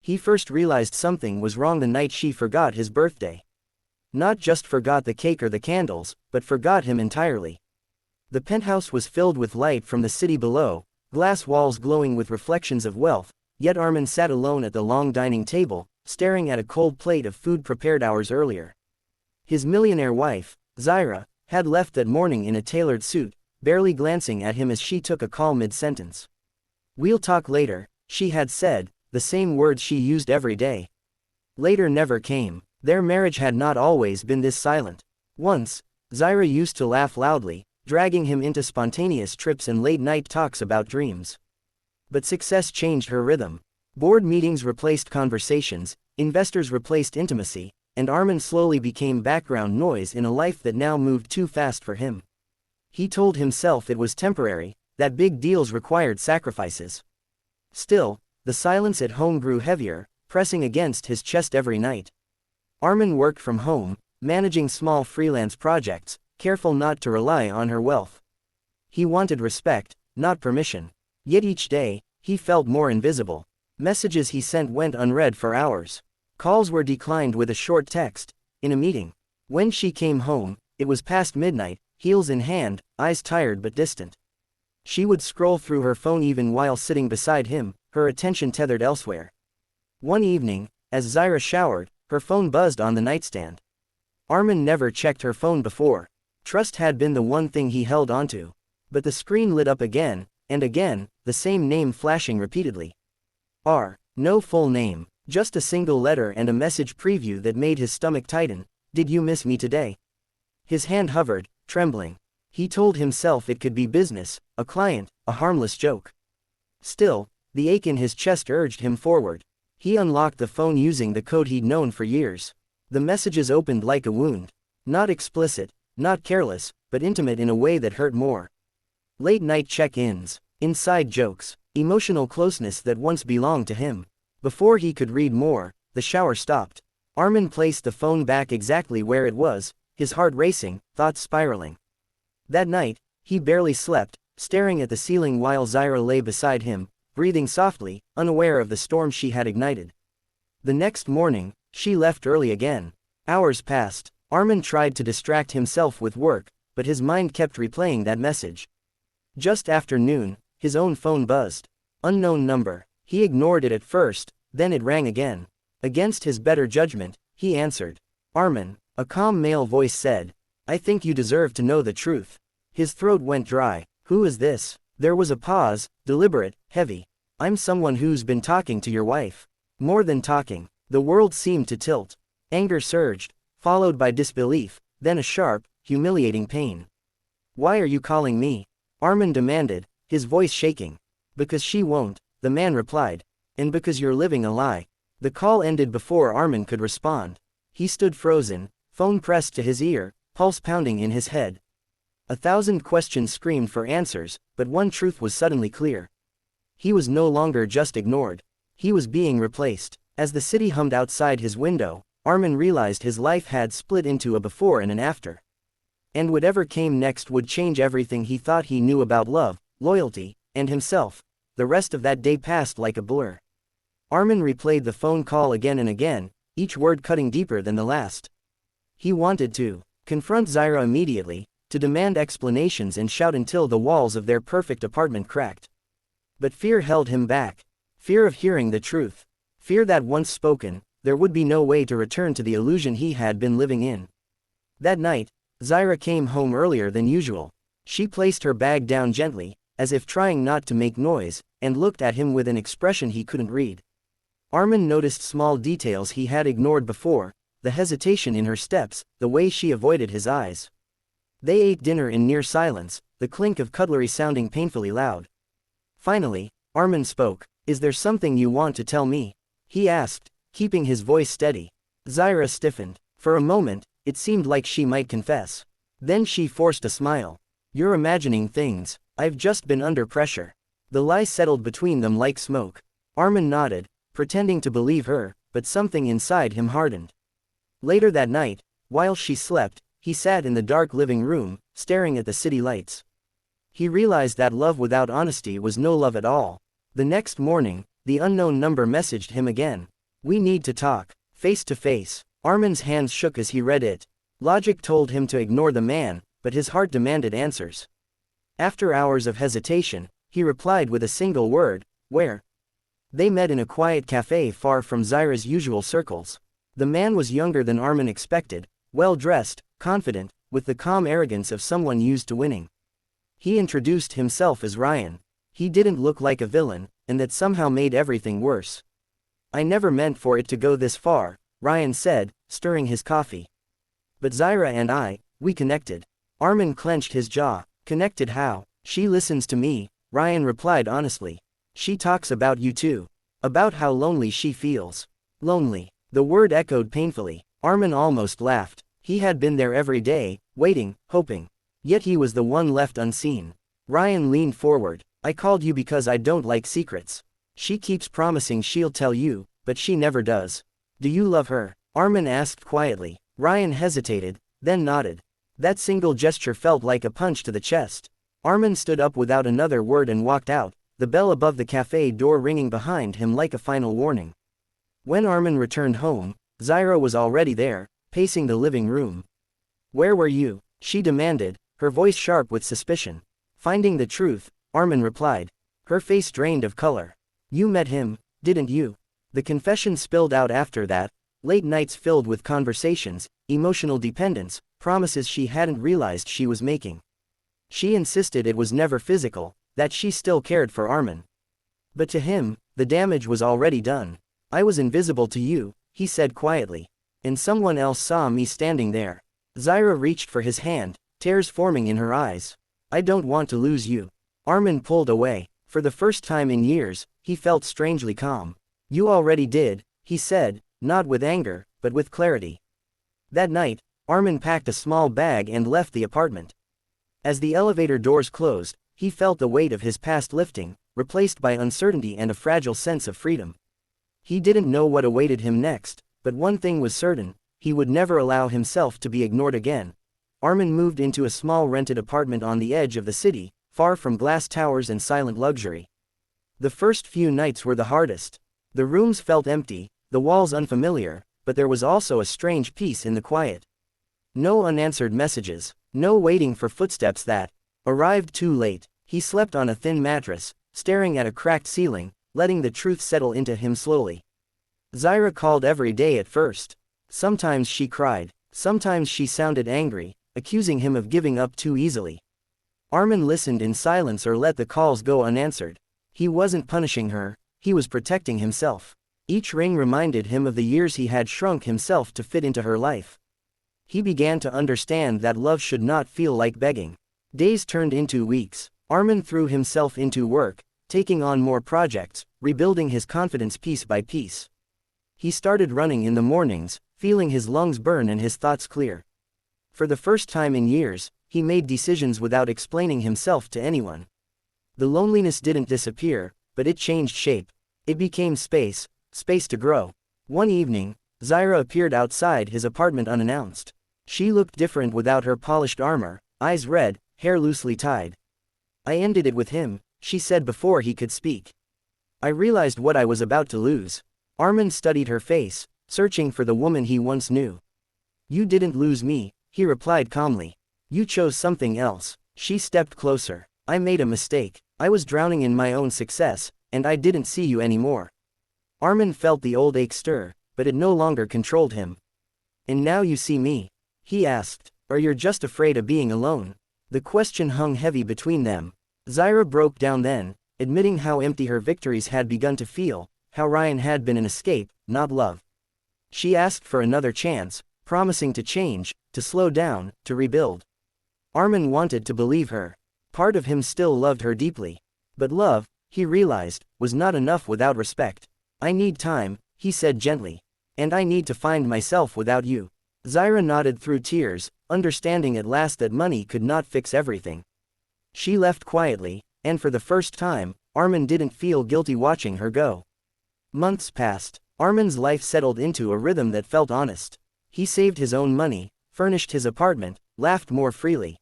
He first realized something was wrong the night she forgot his birthday. Not just forgot the cake or the candles, but forgot him entirely. The penthouse was filled with light from the city below, glass walls glowing with reflections of wealth, yet Arman sat alone at the long dining table, staring at a cold plate of food prepared hours earlier. His millionaire wife, Zaira, had left that morning in a tailored suit, barely glancing at him as she took a call mid-sentence. "We'll talk later," she had said, the same words she used every day. Later never came. Their marriage had not always been this silent. Once, Zaira used to laugh loudly, dragging him into spontaneous trips and late-night talks about dreams. But success changed her rhythm. Board meetings replaced conversations, investors replaced intimacy, and Arman slowly became background noise in a life that now moved too fast for him. He told himself it was temporary, that big deals required sacrifices. Still, the silence at home grew heavier, pressing against his chest every night. Arman worked from home, managing small freelance projects, careful not to rely on her wealth. He wanted respect, not permission. Yet each day, he felt more invisible. Messages he sent went unread for hours. Calls were declined with a short text, "In a meeting." When she came home, it was past midnight, heels in hand, eyes tired but distant. She would scroll through her phone even while sitting beside him, her attention tethered elsewhere. One evening, as Zaira showered, her phone buzzed on the nightstand. Arman never checked her phone before. Trust had been the one thing he held onto. But the screen lit up again, and again, the same name flashing repeatedly. No full name, just a single letter and a message preview that made his stomach tighten. "Did you miss me today?" His hand hovered, trembling. He told himself it could be business, a client, a harmless joke. Still, the ache in his chest urged him forward. He unlocked the phone using the code he'd known for years. The messages opened like a wound. Not explicit, not careless, but intimate in a way that hurt more. Late-night check-ins, inside jokes, emotional closeness that once belonged to him. Before he could read more, the shower stopped. Arman placed the phone back exactly where it was, his heart racing, thoughts spiraling. That night, he barely slept, staring at the ceiling while Zaira lay beside him, breathing softly, unaware of the storm she had ignited. The next morning, she left early again. Hours passed. Arman tried to distract himself with work, but his mind kept replaying that message. Just after noon, his own phone buzzed. Unknown number. He ignored it at first, then it rang again. Against his better judgment, he answered. "Arman," a calm male voice said. "I think you deserve to know the truth." His throat went dry. "Who is this?" There was a pause, deliberate, heavy. "I'm someone who's been talking to your wife." More than talking. The world seemed to tilt. Anger surged, followed by disbelief, then a sharp, humiliating pain. "Why are you calling me?" Arman demanded, his voice shaking. "Because she won't," the man replied. "And because you're living a lie." The call ended before Arman could respond. He stood frozen, phone pressed to his ear, pulse pounding in his head. 1,000 questions screamed for answers, but one truth was suddenly clear. He was no longer just ignored. He was being replaced. As the city hummed outside his window, Arman realized his life had split into a before and an after. And whatever came next would change everything he thought he knew about love, loyalty, and himself. The rest of that day passed like a blur. Arman replayed the phone call again and again, each word cutting deeper than the last. He wanted to confront Zaira immediately, to demand explanations and shout until the walls of their perfect apartment cracked. But fear held him back. Fear of hearing the truth. Fear that once spoken, there would be no way to return to the illusion he had been living in. That night, Zaira came home earlier than usual. She placed her bag down gently, as if trying not to make noise, and looked at him with an expression he couldn't read. Arman noticed small details he had ignored before, the hesitation in her steps, the way she avoided his eyes. They ate dinner in near silence, the clink of cutlery sounding painfully loud. Finally, Arman spoke. "Is there something you want to tell me?" he asked, keeping his voice steady. Zaira stiffened. For a moment, it seemed like she might confess. Then she forced a smile. "You're imagining things. I've just been under pressure." The lie settled between them like smoke. Arman nodded, pretending to believe her, but something inside him hardened. Later that night, while she slept, he sat in the dark living room, staring at the city lights. He realized that love without honesty was no love at all. The next morning, the unknown number messaged him again. We need to talk. Face to face. Arman's hands shook as he read it. Logic told him to ignore the man, but his heart demanded answers. After hours of hesitation, he replied with a single word, "Where?" They met in a quiet cafe far from Zaira's usual circles. The man was younger than Arman expected, well-dressed, confident, with the calm arrogance of someone used to winning. He introduced himself as Ryan. He didn't look like a villain, and that somehow made everything worse. "I never meant for it to go this far," Ryan said, stirring his coffee. "But Zaira and we connected." Arman clenched his jaw. "Connected how?" "She listens to me," Ryan replied honestly. "She talks about you too. About how lonely she feels." Lonely. The word echoed painfully. Arman almost laughed. He had been there every day, waiting, hoping. Yet he was the one left unseen. Ryan leaned forward. "I called you because I don't like secrets. She keeps promising she'll tell you, but she never does." "Do you love her?" Arman asked quietly. Ryan hesitated, then nodded. That single gesture felt like a punch to the chest. Arman stood up without another word and walked out, the bell above the cafe door ringing behind him like a final warning. When Arman returned home, Zaira was already there, pacing the living room. "Where were you?" she demanded, her voice sharp with suspicion. "Finding the truth," Arman replied. Her face drained of color. "You met him, didn't you?" The confession spilled out after that, late nights filled with conversations, emotional dependence, promises she hadn't realized she was making. She insisted it was never physical, that she still cared for Arman. But to him, the damage was already done. "I was invisible to you," he said quietly. "And someone else saw me standing there." Zaira reached for his hand, tears forming in her eyes. "I don't want to lose you." Arman pulled away. For the first time in years, he felt strangely calm. "You already did," he said, not with anger, but with clarity. That night, Arman packed a small bag and left the apartment. As the elevator doors closed, he felt the weight of his past lifting, replaced by uncertainty and a fragile sense of freedom. He didn't know what awaited him next, but one thing was certain, he would never allow himself to be ignored again. Arman moved into a small rented apartment on the edge of the city, far from glass towers and silent luxury. The first few nights were the hardest. The rooms felt empty, the walls unfamiliar, but there was also a strange peace in the quiet. No unanswered messages, no waiting for footsteps that arrived too late. He slept on a thin mattress, staring at a cracked ceiling, letting the truth settle into him slowly. Zaira called every day at first. Sometimes she cried, sometimes she sounded angry, accusing him of giving up too easily. Arman listened in silence or let the calls go unanswered. He wasn't punishing her, he was protecting himself. Each ring reminded him of the years he had shrunk himself to fit into her life. He began to understand that love should not feel like begging. Days turned into weeks. Arman threw himself into work, taking on more projects, rebuilding his confidence piece by piece. He started running in the mornings, feeling his lungs burn and his thoughts clear. For the first time in years, he made decisions without explaining himself to anyone. The loneliness didn't disappear, but it changed shape. It became space to grow. One evening, Zaira appeared outside his apartment unannounced. She looked different without her polished armor, eyes red, hair loosely tied. "I ended it with him," she said before he could speak. "I realized what I was about to lose." Arman studied her face, searching for the woman he once knew. "You didn't lose me," he replied calmly. "You chose something else." She stepped closer. "I made a mistake. I was drowning in my own success, and I didn't see you anymore." Arman felt the old ache stir, but it no longer controlled him. "And now you see me?" he asked. "Or you're just afraid of being alone?" The question hung heavy between them. Zaira broke down then, admitting how empty her victories had begun to feel, how Ryan had been an escape, not love. She asked for another chance, promising to change, to slow down, to rebuild. Arman wanted to believe her. Part of him still loved her deeply. But love, he realized, was not enough without respect. "I need time," he said gently. "And I need to find myself without you." Zaira nodded through tears, understanding at last that money could not fix everything. She left quietly, and for the first time, Arman didn't feel guilty watching her go. Months passed. Arman's life settled into a rhythm that felt honest. He saved his own money, furnished his apartment, laughed more freely.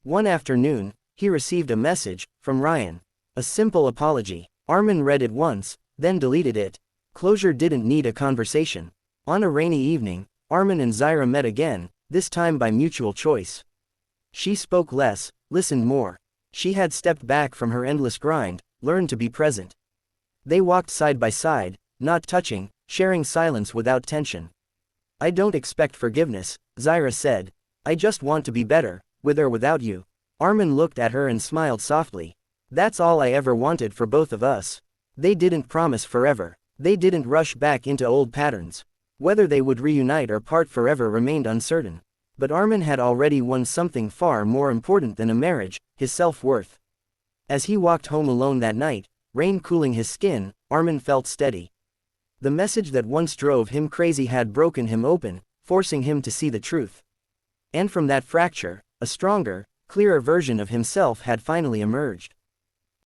One afternoon, he received a message from Ryan. A simple apology. Arman read it once, then deleted it. Closure didn't need a conversation. On a rainy evening, Arman and Zaira met again, this time by mutual choice. She spoke less, listened more. She had stepped back from her endless grind, learned to be present. They walked side by side, not touching, sharing silence without tension. I don't expect forgiveness, Zaira said. I just want to be better, with or without you. Arman looked at her and smiled softly. That's all I ever wanted for both of us. They didn't promise forever. They didn't rush back into old patterns. Whether they would reunite or part forever remained uncertain. But Arman had already won something far more important than a marriage, his self-worth. As he walked home alone that night, rain cooling his skin, Arman felt steady. The message that once drove him crazy had broken him open, forcing him to see the truth. And from that fracture, a stronger, clearer version of himself had finally emerged.